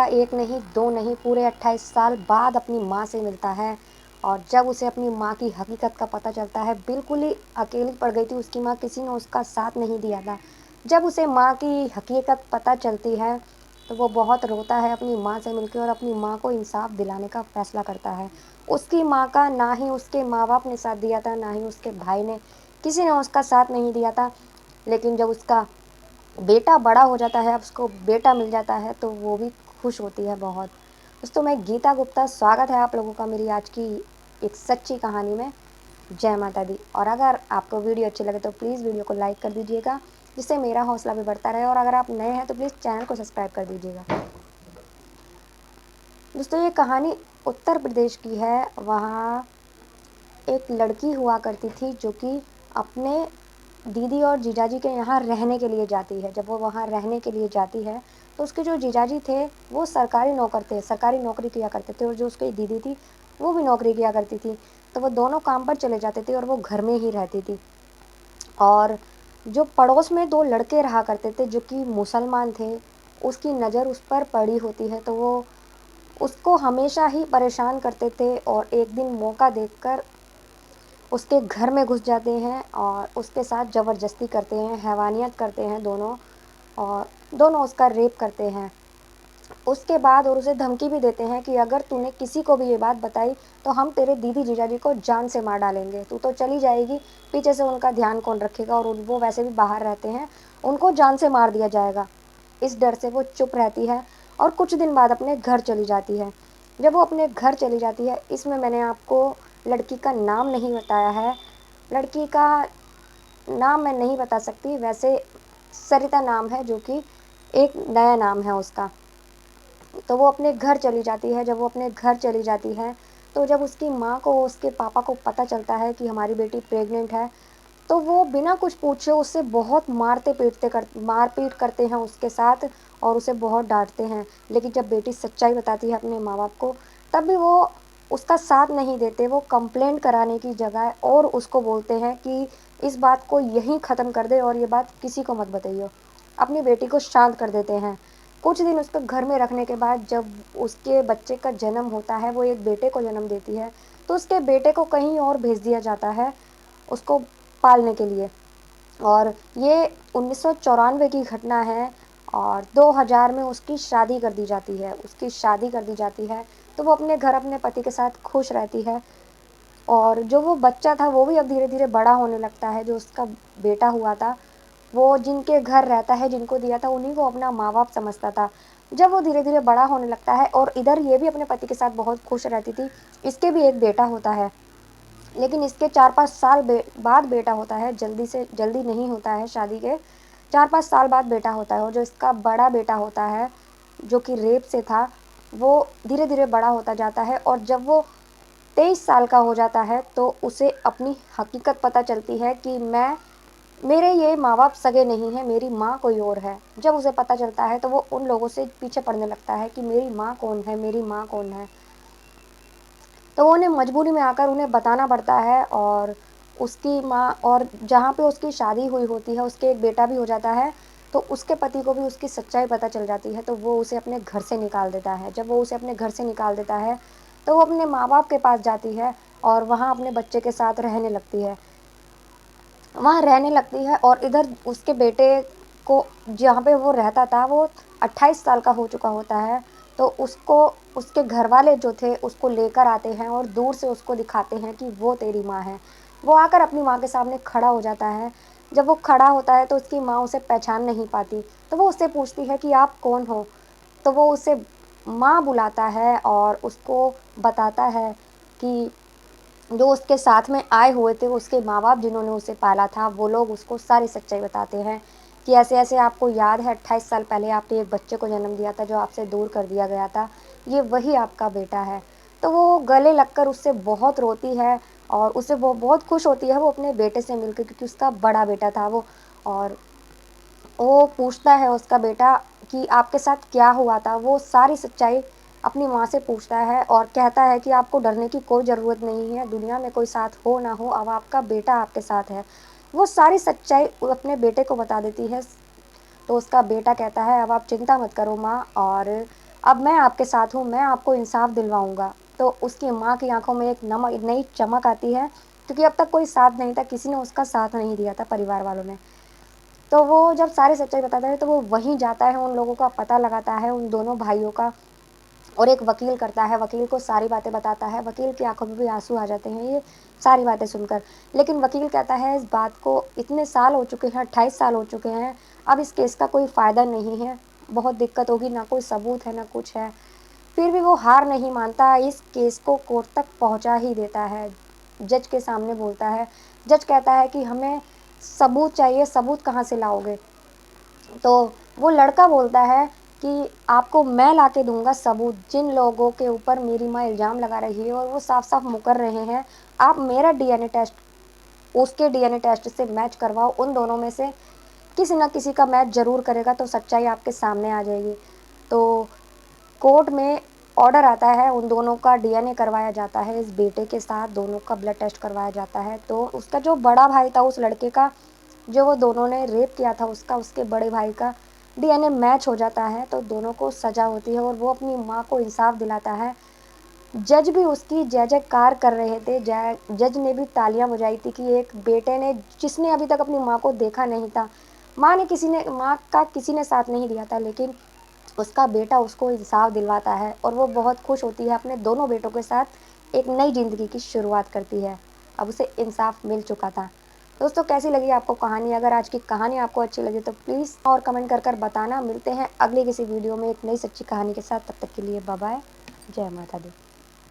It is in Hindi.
लड़का एक नहीं, दो नहीं, पूरे 28 साल बाद अपनी माँ से मिलता है। और जब उसे अपनी माँ की हकीकत का पता चलता है, बिल्कुल ही अकेली पड़ गई थी उसकी माँ, किसी ने उसका साथ नहीं दिया था। जब उसे माँ की हकीकत पता चलती है तो वो बहुत रोता है अपनी माँ से मिलकर और अपनी माँ को इंसाफ दिलाने का फ़ैसला करता है। उसकी माँ का ना ही उसके माँ-बाप ने साथ दिया था, ना ही उसके भाई ने, किसी ने उसका साथ नहीं दिया था। लेकिन जब उसका बेटा बड़ा हो जाता है, अब उसको बेटा मिल जाता है, तो वो भी खुश होती है बहुत। दोस्तों, मैं गीता गुप्ता, स्वागत है आप लोगों का मेरी आज की एक सच्ची कहानी में। जय माता दी। और अगर आपको वीडियो अच्छी लगे तो प्लीज़ वीडियो को लाइक कर दीजिएगा, जिससे मेरा हौसला भी बढ़ता रहे। और अगर आप नए हैं तो प्लीज़ चैनल को सब्सक्राइब कर दीजिएगा। दोस्तों, ये कहानी उत्तर प्रदेश की है। वहाँ एक लड़की हुआ करती थी जो कि अपने दीदी और जीजाजी के यहाँ रहने के लिए जाती है। जब वो वहाँ रहने के लिए जाती है तो उसके जो जीजाजी थे वो सरकारी नौकर थे, सरकारी नौकरी किया करते थे, और जो उसकी दीदी थी वो भी नौकरी किया करती थी। तो वो दोनों काम पर चले जाते थे और वो घर में ही रहती थी। और जो पड़ोस में दो लड़के रहा करते थे जो कि मुसलमान थे, उसकी नज़र उस पर पड़ी होती है, तो वो उसको हमेशा ही परेशान करते थे। और एक दिन मौका देखकर उसके घर में घुस जाते हैं और उसके साथ ज़बरदस्ती करते हैं, हैवानियत करते हैं दोनों, और दोनों उसका रेप करते हैं। उसके बाद और उसे धमकी भी देते हैं कि अगर तूने किसी को भी ये बात बताई तो हम तेरे दीदी जीजाजी को जान से मार डालेंगे, तू तो चली जाएगी, पीछे से उनका ध्यान कौन रखेगा, और वो वैसे भी बाहर रहते हैं, उनको जान से मार दिया जाएगा। इस डर से वो चुप रहती है और कुछ दिन बाद अपने घर चली जाती है। जब वो अपने घर चली जाती है, इसमें मैंने आपको लड़की का नाम नहीं बताया है। लड़की का नाम मैं नहीं बता सकती, वैसे सरिता नाम है, जो कि एक नया नाम है उसका। तो वो अपने घर चली जाती है। जब वो अपने घर चली जाती है तो जब उसकी माँ को, उसके पापा को पता चलता है कि हमारी बेटी प्रेग्नेंट है, तो वो बिना कुछ पूछे उससे बहुत मारपीट करते हैं उसके साथ, और उसे बहुत डांटते हैं। लेकिन जब बेटी सच्चाई बताती है अपने माँ बाप को, तब भी वो उसका साथ नहीं देते। वो कंप्लेंट कराने की जगह और उसको बोलते हैं कि इस बात को यहीं ख़त्म कर दे और ये बात किसी को मत बताइए। अपनी बेटी को शांत कर देते हैं। कुछ दिन उसको घर में रखने के बाद जब उसके बच्चे का जन्म होता है, वो एक बेटे को जन्म देती है, तो उसके बेटे को कहीं और भेज दिया जाता है उसको पालने के लिए। और ये 1994 की घटना है। और 2000 में उसकी शादी कर दी जाती है, उसकी शादी कर दी जाती है। तो वो अपने घर अपने पति के साथ खुश रहती है। और जो वो बच्चा था वो भी अब धीरे धीरे बड़ा होने लगता है। जो उसका बेटा हुआ था, वो जिनके घर रहता है, जिनको दिया था, उन्हीं को अपना माँ बाप समझता था। जब वो धीरे धीरे बड़ा होने लगता है और इधर ये भी अपने पति के साथ बहुत खुश रहती थी, इसके भी एक बेटा होता है। लेकिन इसके 4-5 साल बाद बेटा होता है, जल्दी से जल्दी नहीं होता है। शादी के 4-5 साल बाद बेटा होता है। और जो इसका बड़ा बेटा होता है, जो कि रेप से था, वो धीरे धीरे बड़ा होता जाता है। और जब वो 23 साल का हो जाता है तो उसे अपनी हकीकत पता चलती है कि मेरे ये माँ बाप सगे नहीं हैं, मेरी माँ कोई और है। जब उसे पता चलता है तो वो उन लोगों से पीछे पड़ने लगता है कि मेरी माँ कौन है, मेरी माँ कौन है। तो वो उन्हें मजबूरी में आकर उन्हें बताना पड़ता है। और उसकी माँ, और जहाँ पे उसकी शादी हुई होती है, उसके एक बेटा भी हो जाता है। तो उसके पति को भी उसकी सच्चाई पता चल जाती है, तो वो उसे अपने घर से निकाल देता है। जब वो उसे अपने घर से निकाल देता है तो वो अपने माँ बाप के पास जाती है और वहाँ अपने बच्चे के साथ रहने लगती है। वहाँ रहने लगती है और इधर उसके बेटे को, जहाँ पे वो रहता था, वो 28 साल का हो चुका होता है। तो उसको उसके घर वाले जो थे उसको लेकर आते हैं और दूर से उसको दिखाते हैं कि वो तेरी माँ है। वो आकर अपनी माँ के सामने खड़ा हो जाता है। जब वो खड़ा होता है तो उसकी माँ उसे पहचान नहीं पाती, तो वो उससे पूछती है कि आप कौन हो। तो वो उसे माँ बुलाता है और उसको बताता है कि जो उसके साथ में आए हुए थे, उसके माँ बाप जिन्होंने उसे पाला था, वो लोग उसको सारी सच्चाई बताते हैं कि ऐसे ऐसे आपको याद है 28 साल पहले आपने एक बच्चे को जन्म दिया था जो आपसे दूर कर दिया गया था, ये वही आपका बेटा है। तो वो गले लगकर उससे बहुत रोती है और उससे वो बहुत खुश होती है, वो अपने बेटे से मिलकर, क्योंकि उसका बड़ा बेटा था वो। और वो पूछता है उसका बेटा कि आपके साथ क्या हुआ था। वो सारी सच्चाई अपनी माँ से पूछता है और कहता है कि आपको डरने की कोई ज़रूरत नहीं है, दुनिया में कोई साथ हो ना हो, अब आपका बेटा आपके साथ है। वो सारी सच्चाई अपने बेटे को बता देती है। तो उसका बेटा कहता है अब आप चिंता मत करो माँ, और अब मैं आपके साथ हूँ, मैं आपको इंसाफ दिलवाऊंगा। तो उसकी माँ की आंखों में एक नई चमक आती है, क्योंकि अब तक कोई साथ नहीं था, किसी ने उसका साथ नहीं दिया था परिवार वालों ने। तो वो जब सारी सच्चाई बताता है तो वो वहीं जाता है, उन लोगों का पता लगाता है, उन दोनों भाइयों का, और एक वकील करता है, वकील को सारी बातें बताता है। वकील की आंखों में भी आंसू आ जाते हैं ये सारी बातें सुनकर। लेकिन वकील कहता है इस बात को इतने साल हो चुके हैं, 28 साल हो चुके हैं, अब इस केस का कोई फ़ायदा नहीं है, बहुत दिक्कत होगी, ना कोई सबूत है ना कुछ है। फिर भी वो हार नहीं मानता, इस केस को कोर्ट तक पहुंचा ही देता है। जज के सामने बोलता है। जज कहता है कि हमें सबूत चाहिए, सबूत कहाँ से लाओगे? तो वो लड़का बोलता है कि आपको मैं ला के दूंगा सबूत, जिन लोगों के ऊपर मेरी माँ इल्ज़ाम लगा रही है और वो साफ साफ मुकर रहे हैं, आप मेरा डीएनए टेस्ट उसके डीएनए टेस्ट से मैच करवाओ, उन दोनों में से किसी ना किसी का मैच ज़रूर करेगा तो सच्चाई आपके सामने आ जाएगी। तो कोर्ट में ऑर्डर आता है, उन दोनों का डीएनए करवाया जाता है, इस बेटे के साथ दोनों का ब्लड टेस्ट करवाया जाता है। तो उसका जो बड़ा भाई था, उस लड़के का जो वो दोनों ने रेप किया था, उसका उसके बड़े भाई का डीएनए मैच हो जाता है। तो दोनों को सज़ा होती है और वो अपनी माँ को इंसाफ दिलाता है। जज भी उसकी जय जयकार कर रहे थे, जज ने भी तालियां बजाई थी कि एक बेटे ने, जिसने अभी तक अपनी माँ को देखा नहीं था, माँ का किसी ने साथ नहीं दिया था, लेकिन उसका बेटा उसको इंसाफ दिलवाता है और वो बहुत खुश होती है, अपने दोनों बेटों के साथ एक नई ज़िंदगी की शुरुआत करती है। अब उसे इंसाफ मिल चुका था। दोस्तों, कैसी लगी आपको कहानी? अगर आज की कहानी आपको अच्छी लगी तो प्लीज़ और कमेंट कर बताना। मिलते हैं अगली किसी वीडियो में एक नई सच्ची कहानी के साथ। तब तक के लिए बाय बाय। जय माता दी।